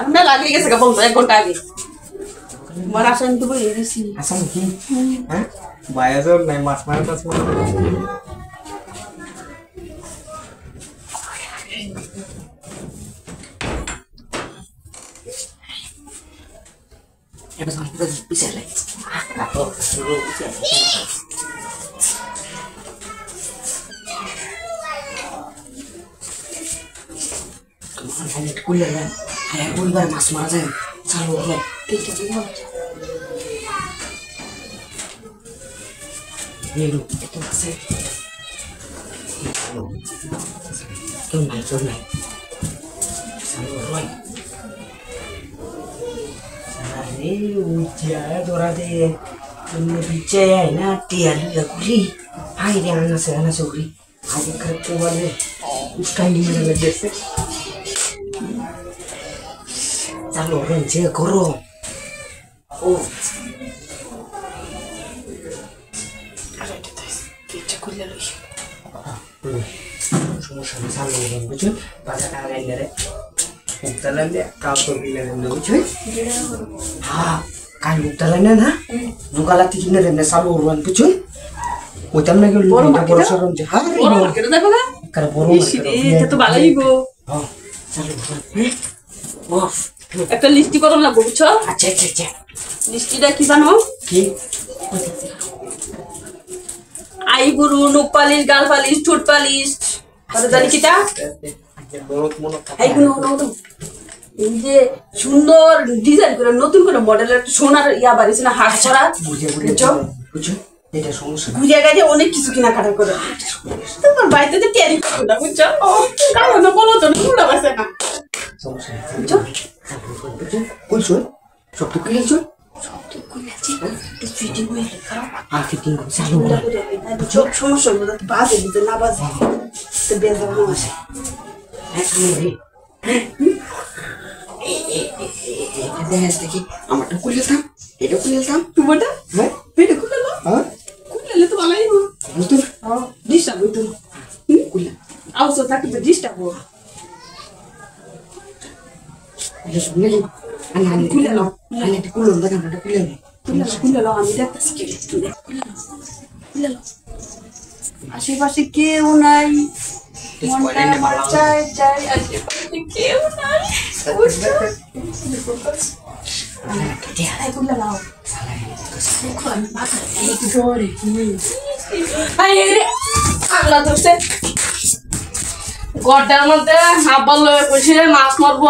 আমরা লাগিয়ে গেছে গা বলতো 1 ঘন্টা আগে মার আসেন তো বই এসেছি আসেন কি হ্যাঁ বায়াজর নাই মাছ মারা মাছ মারা এবার আমরা পিছে লাই Halit kuliah kan, kayak kuliah mas aja, selalu lah. Kita cuma ini lu, itu masih, itu naik, selalu lah. Sehari ujian orang deh, ini bicara ini dia lu kuli, hai dia anak suri, hari kerja wale, uskai ini lagi sih. Salo renje koro. Oh. Ada kita. Kita kuliah lagi. সমস্যা নেই সালো rain বুঝছো বাজা টাকা rain রে উত্তলান দে cow তো বিলে rain বুঝছো হ্যাঁ কাল উত্তলান না নুকালা তিকিনে রেন সালো রেন বুঝছো ওইটাম না গেল বড় সরম যে হ্যাঁ বড় মার্কেটে দেখো না করে বড় মার্কেটে এটা তো ভালোই গো হ্যাঁ চলো ওফ একটা লিস্টি করম লাগবে বুঝছো আচ্ছা লিস্টিটা কি জানো কি আইবুরু নোক পালিশ গাল পালিশ ঠোঁট পালিশ কত জানি কিটা আইগুলো তো এই যে সুন্দর ডিজাইন করে নতুন করে মডেলের সোনার ইয়া বাড়িছে না হাত ছড়া বুঝছো এটা সমস্যা গুজিয়া গাজে অনেক কিছু কিনা কাটা করে তোমার বাড়িতে তো ক্যারি করো না বুঝছো কারণ না বলো তো না বাসে না সমস্যা বুঝছো কইছো সব তো কইছো সব তো কইছি তো ফিটিং করে খাও আর ফিটিং করে চালু করে বুঝছো সমস্যা হলো তো বাজে বুঝতে না বাজে তো বেজার না আসে এটা দেখি আমারটা খুললাম এটা খুললাম তোমারটা হ্যাঁ এটা খুললাম হ্যাঁ খুললে তো ভালোই হবে বুঝতো হ্যাঁ ডিস্টার্ব হইতো খুললাম আউসো থাকি তো ডিস্টার্ব হবে এটা শুনে নি আনি খুললাম আনি খুললাম দেখেন এটা খুললাম আমি দেখতেছি কি খুললাম আশেপাশে কেউ নাই চাই আশেপাশে কেউ নাই গড়টার মধ্যে হাফ বল মাছ মারবো